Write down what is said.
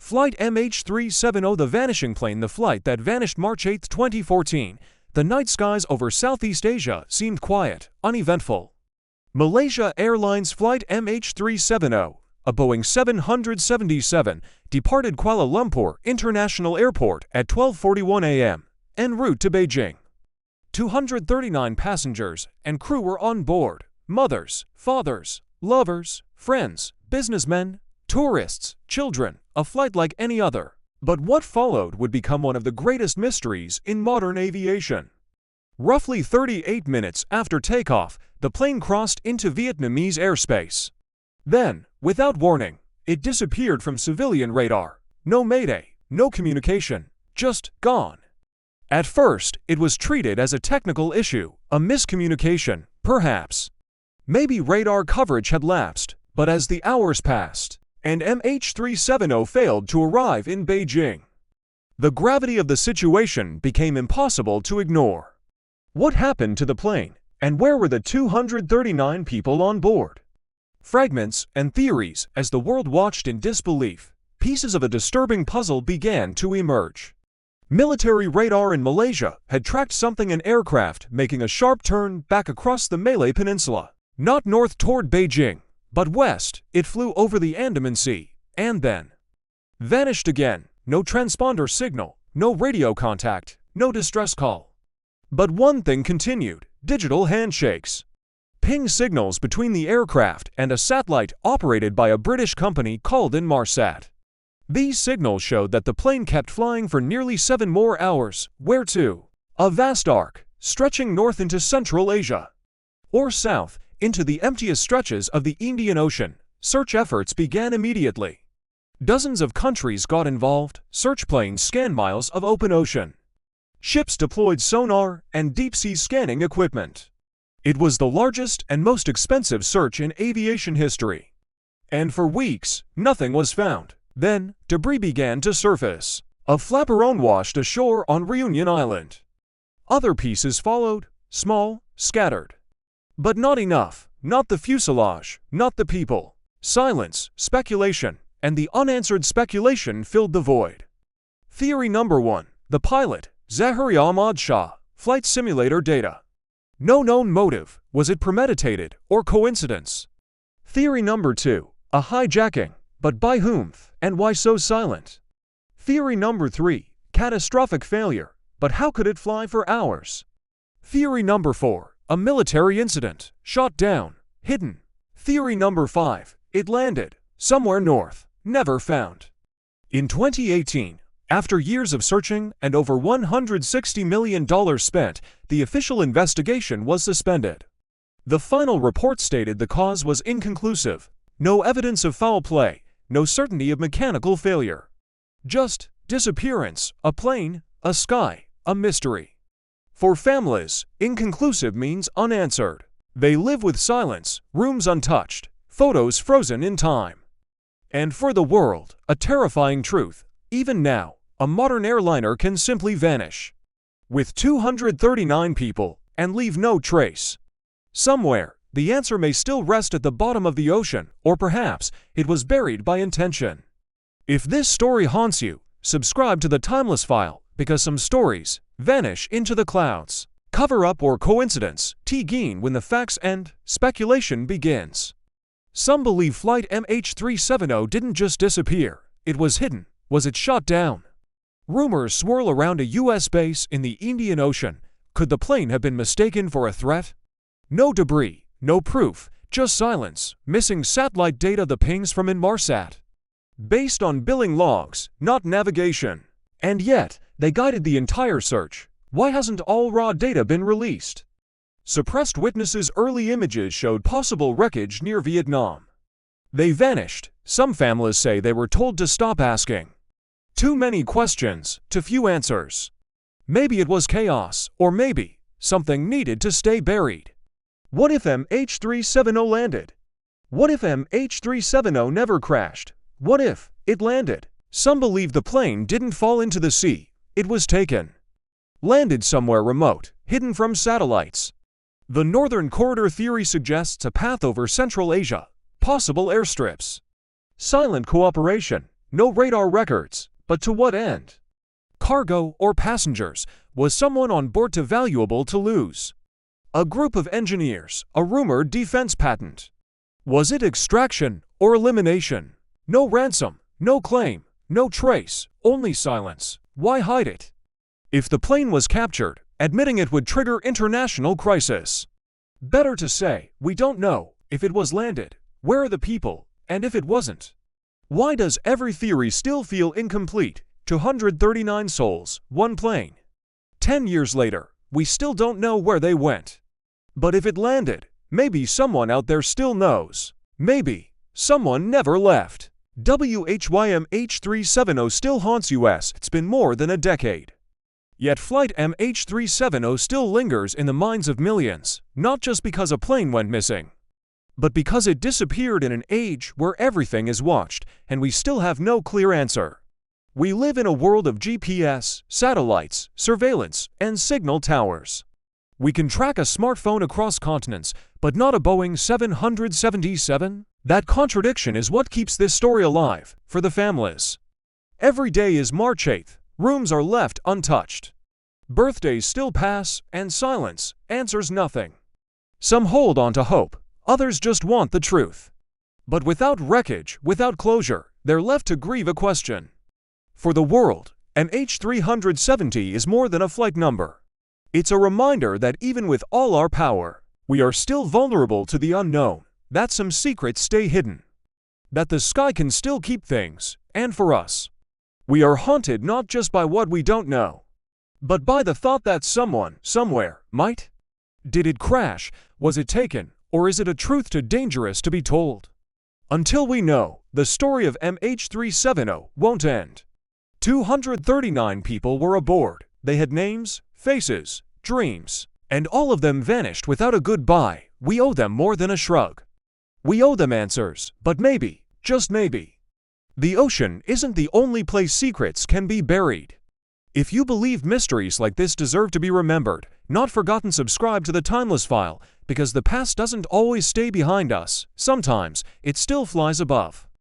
Flight MH370, the vanishing plane, the flight that vanished March 8, 2014. The night skies over Southeast Asia seemed quiet, uneventful. Malaysia Airlines Flight MH370, a Boeing 777, departed Kuala Lumpur International Airport at 12:41 a.m. en route to Beijing. 239 passengers and crew were on board: mothers, fathers, lovers, friends, businessmen, tourists, children, a flight like any other. But what followed would become one of the greatest mysteries in modern aviation. Roughly 38 minutes after takeoff, the plane crossed into Vietnamese airspace. Then, without warning, it disappeared from civilian radar. No mayday, no communication, just gone. At first, it was treated as a technical issue, a miscommunication, perhaps. Maybe radar coverage had lapsed, but as the hours passed, and MH370 failed to arrive in Beijing, the gravity of the situation became impossible to ignore. What happened to the plane, and where were the 239 people on board? Fragments and theories as the world watched in disbelief. Pieces of a disturbing puzzle began to emerge. Military radar in Malaysia had tracked something, an aircraft making a sharp turn back across the Malay Peninsula. Not north toward Beijing, but west. It flew over the Andaman Sea, and then vanished again. No transponder signal, no radio contact, no distress call. But one thing continued: digital handshakes. Ping signals between the aircraft and a satellite operated by a British company called Inmarsat. These signals showed that the plane kept flying for nearly 7 more hours. Where to? A vast arc, stretching north into Central Asia. Or south, into the emptiest stretches of the Indian Ocean. Search efforts began immediately. Dozens of countries got involved. Search planes scanned miles of open ocean. Ships deployed sonar and deep-sea scanning equipment. It was the largest and most expensive search in aviation history. And for weeks, nothing was found. Then, debris began to surface. A flaperon washed ashore on Reunion Island. Other pieces followed, small, scattered. But not enough. Not the fuselage, not the people. Silence, speculation, and the unanswered speculation filled the void. Theory number 1. The pilot, Zahari Ahmad Shah. Flight simulator data. No known motive. Was it premeditated or coincidence? Theory number 2. A hijacking. But by whom, and why so silent? Theory number 3. Catastrophic failure. But how could it fly for hours? Theory number 4. A military incident. Shot down. Hidden. Theory number 5. It landed somewhere north. Never found. In 2018, after years of searching and over $160 million spent, the official investigation was suspended. The final report stated the cause was inconclusive. No evidence of foul play. No certainty of mechanical failure. Just disappearance, a plane, a sky, a mystery. For families, inconclusive means unanswered. They live with silence, rooms untouched, photos frozen in time. And for the world, a terrifying truth. Even now, a modern airliner can simply vanish. With 239 people, and leave no trace. Somewhere, the answer may still rest at the bottom of the ocean, or perhaps it was buried by intention. If this story haunts you, subscribe to the Timeless File, because some stories vanish into the clouds. Cover-up or coincidence, T-gain when the facts end, speculation begins. Some believe Flight MH370 didn't just disappear, it was hidden. Was it shot down? Rumors swirl around a U.S. base in the Indian Ocean. Could the plane have been mistaken for a threat? No debris. No proof, just silence, missing satellite data, the pings from Inmarsat. Based on billing logs, not navigation. And yet, they guided the entire search. Why hasn't all raw data been released? Suppressed witnesses' early images showed possible wreckage near Vietnam. They vanished. Some families say they were told to stop asking. Too many questions, too few answers. Maybe it was chaos, or maybe something needed to stay buried. What if MH370 landed? What if MH370 never crashed? What if it landed? Some believe the plane didn't fall into the sea. It was taken. Landed somewhere remote, hidden from satellites. The Northern Corridor theory suggests a path over Central Asia, possible airstrips. Silent cooperation, no radar records, but to what end? Cargo or passengers? Was someone on board too valuable to lose? A group of engineers, a rumored defense patent. Was it extraction or elimination? No ransom, no claim, no trace, only silence. Why hide it? If the plane was captured, admitting it would trigger international crisis. Better to say, we don't know. If it was landed, where are the people? And if it wasn't? Why does every theory still feel incomplete? 239 souls, one plane. 10 years later, we still don't know where they went. But if it landed, maybe someone out there still knows. Maybe someone never left. WHY MH370 still haunts US. It's been more than a decade. Yet Flight MH370 still lingers in the minds of millions, not just because a plane went missing, but because it disappeared in an age where everything is watched, and we still have no clear answer. We live in a world of GPS, satellites, surveillance, and signal towers. We can track a smartphone across continents, but not a Boeing 777? That contradiction is what keeps this story alive, for the families. Every day is March 8th. Rooms are left untouched. Birthdays still pass, and silence answers nothing. Some hold on to hope, others just want the truth. But without wreckage, without closure, they're left to grieve a question. For the world, MH370 is more than a flight number. It's a reminder that even with all our power, we are still vulnerable to the unknown, that some secrets stay hidden, that the sky can still keep things, and for us, we are haunted not just by what we don't know, but by the thought that someone, somewhere, might. Did it crash? Was it taken? Or is it a truth too dangerous to be told? Until we know, the story of MH370 won't end. 239 people were aboard. They had names, faces, dreams, and all of them vanished without a goodbye. We owe them more than a shrug. We owe them answers, but maybe, just maybe, the ocean isn't the only place secrets can be buried. If you believe mysteries like this deserve to be remembered, not forgotten, subscribe to the Timeless File, because the past doesn't always stay behind us. Sometimes, it still flies above.